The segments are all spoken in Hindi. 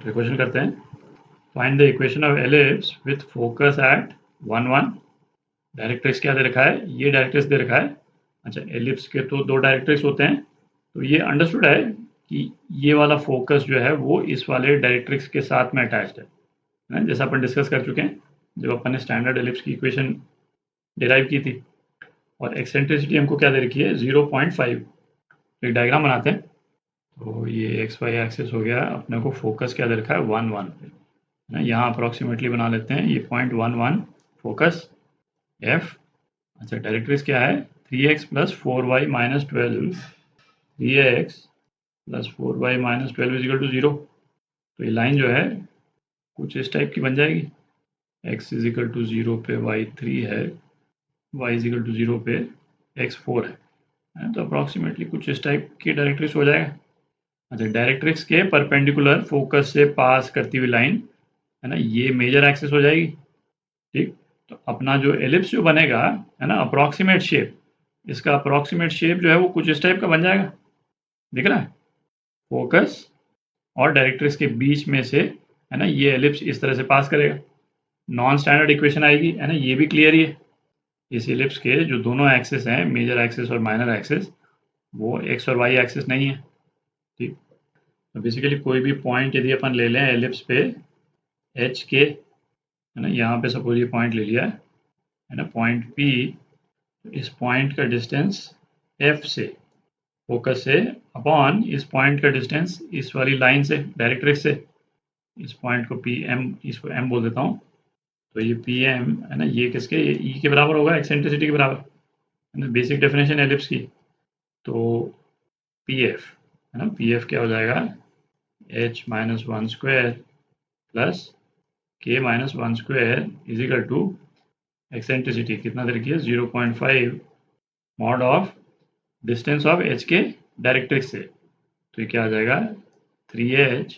तो क्वेश्चन करते हैं, find the equation of ellipse with focus at 1 1। Directrix क्या दे रखा है, ये डायरेक्ट्रिक्स दे रखा है। अच्छा, एलिप्स के तो दो डायरेक्ट्रिक्स होते हैं, तो ये अंडरस्टूड है कि ये वाला फोकस जो है वो इस वाले डायरेक्ट्रिक्स के साथ में अटैच्ड है ना, जैसा अपन डिस्कस कर चुके हैं जब अपन ने स्टैंडर्ड एलिप्स की इक्वेशन डिराइव की थी। और एक्सेंट्रिसिटी हमको क्या दे रखी है, 0.5। एक डायग्राम बनाते हैं। तो ये एक्स वाई एक्सिस हो गया, अपने को फोकस क्या दे रखा है, 1 1 पे ना। यहाँ अप्रॉक्सीमेटली बना लेते हैं, ये 0.11 फोकस एफ। अच्छा, डायरेक्ट्रिक्स क्या है, 3x + 4y - 12, 3x + 4y - 12 = 0। तो ये लाइन जो है कुछ इस टाइप की बन जाएगी, x = 0 पे y 3 है, y = 0 पे x 4 है, तो अप्रॉक्सीमेटली कुछ इस टाइप की डायरेक्ट्रिक्स हो जाएगा। अच्छा, डायरेक्ट्रिक्स के परपेंडिकुलर फोकस से पास करती हुई लाइन है ना, ये मेजर एक्सिस हो जाएगी। ठीक, तो अपना जो एलिप्स जो बनेगा है ना, अप्रॉक्सीमेट शेप, इसका अप्रॉक्सीमेट शेप जो है वो कुछ इस टाइप का बन जाएगा, दिख रहा है। फोकस और डायरेक्ट्रिक्स के बीच में से है ना, ये एलिप्स इस तरह से पास करेगा, नॉन स्टैंडर्ड इक्वेशन आएगी है ना, ये भी क्लियर ही है। इस एलिप्स के जो दोनों एक्सिस हैं, मेजर एक्सिस और माइनर एक्सिस, वो एक्स और वाई एक्सिस नहीं है। ठीक, तो बेसिकली कोई भी पॉइंट यदि अपन ले लें एलिप्स पे एच के है ना, यहाँ पे सपोज ये पॉइंट ले लिया है ना, पॉइंट पी, तो इस पॉइंट का डिस्टेंस एफ से, फोकस से, अपॉन इस पॉइंट का डिस्टेंस इस वाली लाइन से, डायरेक्ट्रिक्स से, इस पॉइंट को पी एम, इसको एम बोल देता हूँ। तो ये पी एम है ना, ये किसके, ये ई के बराबर होगा, एक्सेंट्रिसिटी के बराबर है ना, बेसिक डेफिनेशन एलिप्स की। तो पी एफ है ना, पी एफ क्या हो जाएगा, h - 1 square plus k - 1 square equal to eccentricity कितना दे रखी है, 0.5 mod of distance of h के डायरेक्ट्रिक्स से। तो ये क्या आ जाएगा, 3h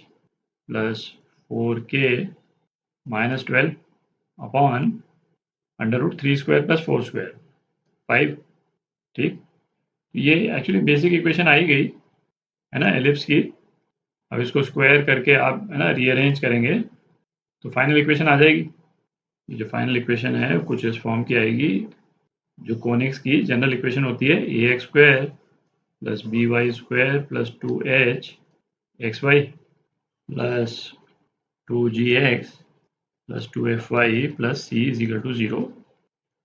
+ 4k - 12 upon √3 square + 4 square 5। ठीक, ये एक्चुअली बेसिक इक्वेशन आई गई है ना एलिप्स की। अब इसको स्क्वायर करके आप है ना रीअरेंज करेंगे तो फाइनल इक्वेशन आ जाएगी। ये जो फाइनल इक्वेशन है कुछ इस फॉर्म की आएगी, जो कोनिक्स की जनरल इक्वेशन होती है, ax² + by² + 2h xy + 2gx + 2fy + c = 0।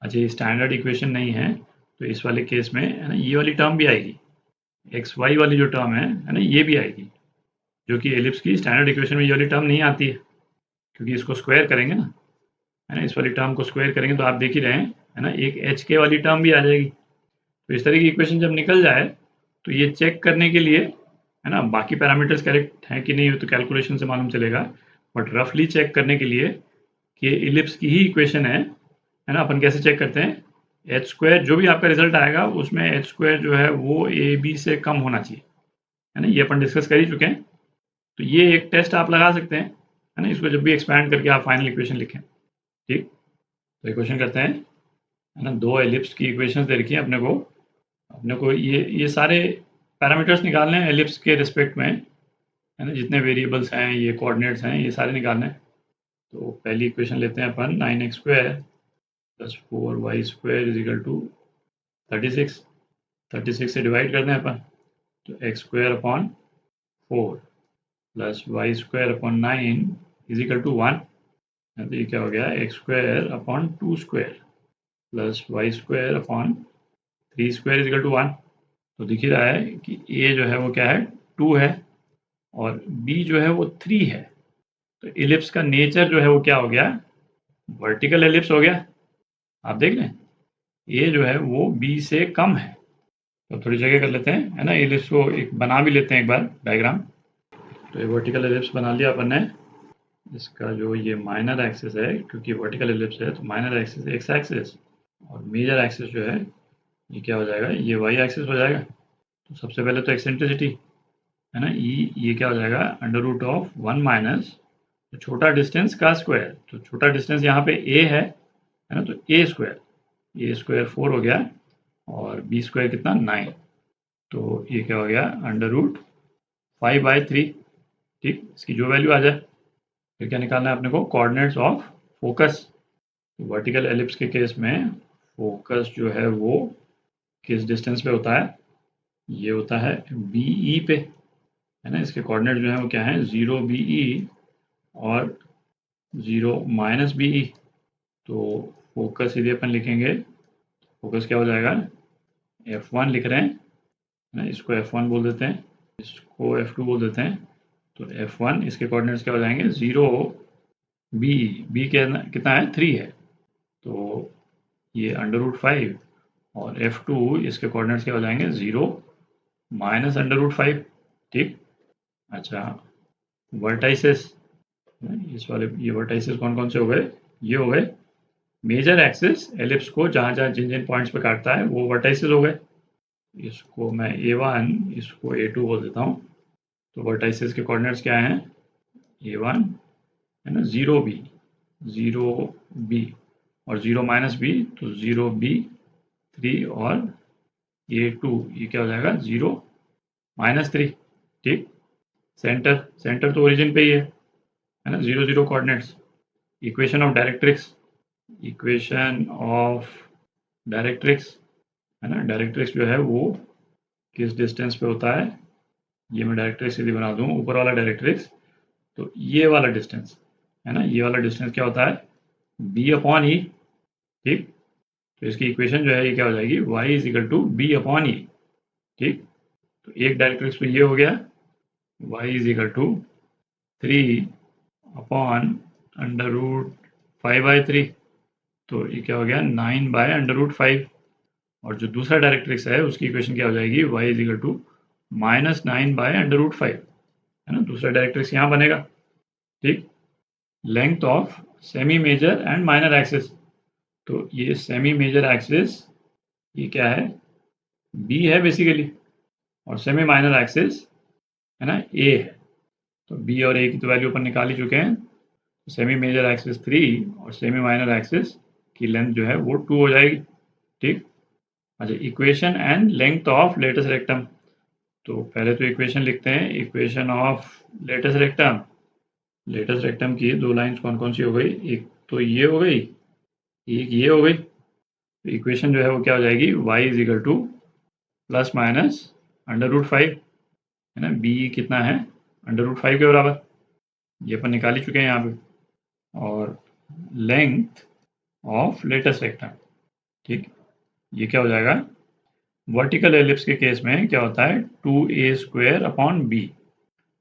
अच्छा, ये स्टैंडर्ड इक्वेशन नहीं है, तो इस वाले केस में है ना ये वाली टर्म भी आएगी, एक्स वाई वाली जो टर्म है ना, ये भी आएगी, जो कि एलिप्स की स्टैंडर्ड इक्वेशन में ये वाली टर्म नहीं आती है, क्योंकि इसको स्क्वायर करेंगे ना, है ना, इस वाली टर्म को स्क्वायर करेंगे तो आप देख ही रहे हैं है ना, एक एच के वाली टर्म भी आ जाएगी। तो इस तरह की इक्वेशन जब निकल जाए तो ये चेक करने के लिए है ना, बाकी पैरामीटर्स करेक्ट हैं कि नहीं तो कैलकुलेशन से मालूम चलेगा, बट रफली चेक करने के लिए कि इलिप्स की ही इक्वेशन है ना, अपन कैसे चेक करते हैं, एच स्क्वायर जो भी आपका रिजल्ट आएगा उसमें एच स्क्वायर जो है वो ए बी से कम होना चाहिए, है ना, ये अपन डिस्कस कर ही चुके हैं। तो ये एक टेस्ट आप लगा सकते हैं है ना, इसको जब भी एक्सपैंड करके आप फाइनल इक्वेशन लिखें। ठीक, तो इक्वेशन करते हैं है ना, दो एलिप्स की इक्वेशंस दे रखी है अपने को ये सारे पैरामीटर्स निकालने हैं एलिप्स के रिस्पेक्ट में है ना, जितने वेरिएबल्स हैं, ये कोऑर्डिनेट्स हैं, ये सारे निकालने हैं। तो पहली इक्वेशन लेते हैं अपन, 9x² + 4y² = 36। 36 से डिवाइड करते हैं अपन, तो x² अपॉन 4 + y² अपॉन 9 = 1। तो ये क्या हो गया, x² upon 2 square + y² upon 3 square = 1। तो दिख ही रहा है कि a जो है वो क्या है, 2 है, और b जो है वो 3 है। तो इलिप्स का नेचर जो है वो क्या हो गया, वर्टिकल एलिप्स हो गया। आप देख लें, a जो है वो b से कम है। तो थोड़ी जगह कर लेते हैं है ना, इलिप्स को एक बना भी लेते हैं एक बार डायग्राम। तो ये वर्टिकल एलिप्स बना लिया अपन ने। इसका जो ये माइनर एक्सिस है, क्योंकि वर्टिकल एलिप्स है तो माइनर एक्सिस एक्स एक्सिस, और मेजर एक्सिस जो है ये क्या हो जाएगा, ये वाई एक्सिस हो जाएगा। तो सबसे पहले तो एक्सेंट्रिसिटी है ना, ये क्या हो जाएगा, √1 माइनस तो छोटा डिस्टेंस का स्क्वायर, तो छोटा डिस्टेंस यहाँ पे a है ना, तो a² 4 हो गया, और b² कितना, 9। तो ये क्या हो गया, √5/3 ठीक, इसकी जो वैल्यू आ जाए। फिर क्या निकालना है अपने को, coordinates of focus. Vertical ellipse के केस में फोकस जो है वो किस डिस्टेंस पे होता है, ये होता है BE पे, है ना। इसके कोऑर्डिनेट जो है वो क्या है, 0 BE और 0 -BE। तो फोकस यदि अपन लिखेंगे, फोकस क्या हो जाएगा, F1 लिख रहे हैं ना, इसको F1 बोल देते हैं, इसको F2 बोल देते हैं। तो F1 इसके कोऑर्डिनेट्स क्या हो जाएंगे, 0 BE, बी कितना है, 3 है, तो ये √5, और F2 इसके कोऑर्डिनेट्स क्या हो जाएंगे, 0 -√5। ठीक, अच्छा, वर्टाइसेस, इस वाले ये वर्टाइसेस कौन कौन से हो गए, ये हो गए मेजर एक्सिस, एलिप्स को जहाँ जहाँ जिन जिन पॉइंट्स पे काटता है वो वर्टाइसेस हो गए। इसको मैं A1, इसको A2 बोल देता हूँ। तो वर्टाइसेस के कोऑर्डिनेट्स क्या हैं, A1 है ना, 0B, 0B और 0 -B, तो 0B 3 और A2, ये क्या हो जाएगा, 0 -3। ठीक, सेंटर, सेंटर तो ओरिजिन पे ही है ना, 0 0 coordinates. Equation of directrix, equation of directrix, है ना। डायरेक्ट्रिक्स जो है वो किस डिस्टेंस पे होता है, ये मैं डायरेक्ट्रिक्स यदि बना दूं, ऊपर वाला डायरेक्ट्रिक्स, तो ये वाला डिस्टेंस, है ना, ये वाला डिस्टेंस क्या होता है, B/E। ठीक, तो इसकी इक्वेशन जो है ये क्या हो जाएगी, y = B/E। ठीक, तो एक डायरेक्ट्रिक्स पे ये हो गया, y = 3/√5/3, तो ये क्या हो गया, 9/√5। और जो दूसरा डायरेक्ट्रिक्स है उसकी इक्वेशन क्या हो जाएगी, y = -9/√5, है ना। दूसरा डायरेक्ट्रिक्स यहाँ बनेगा। ठीक, length of semi major and minor axis, तो ये सेमी मेजर एक्सिस ये क्या है, B है बेसिकली, और सेमी माइनर एक्सिस है ना, A है। तो B और A की तो वैल्यू अपन निकाल ही चुके हैं। सेमी मेजर एक्सिस 3 और सेमी माइनर एक्सिस की लेंथ जो है वो 2 हो जाएगी। ठीक, अच्छा, equation and length of latus rectum, तो पहले तो इक्वेशन लिखते हैं, equation of latus rectum. Latus rectum की दो लाइंस कौन कौन सी हो गई, एक तो ये हो गई, एक ये हो गई। तो इक्वेशन जो है वो क्या हो जाएगी, y = ±√5, है ना। B कितना है, √5 के बराबर, ये अपन निकाल ही चुके हैं यहाँ पे। और लेंथ ऑफ लेटस रेक्टम, ठीक, ये क्या हो जाएगा, वर्टिकल एलिप्स के केस में क्या होता है, 2a² B।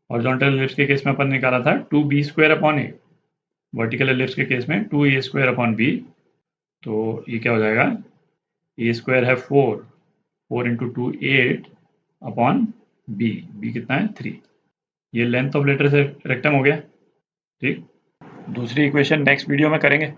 हॉरिजॉन्टल एलिप्स के केस में अपन निकाला था 2b² A। वर्टिकल एलिप्स के केस में 2a² B। तो ये क्या हो जाएगा, a² है 4, 4 × 2 8/B, B कितना है, 3। ये लेंथ ऑफ लेटस रेक्टम हो गया। ठीक, दूसरी इक्वेशन नेक्स्ट वीडियो में करेंगे।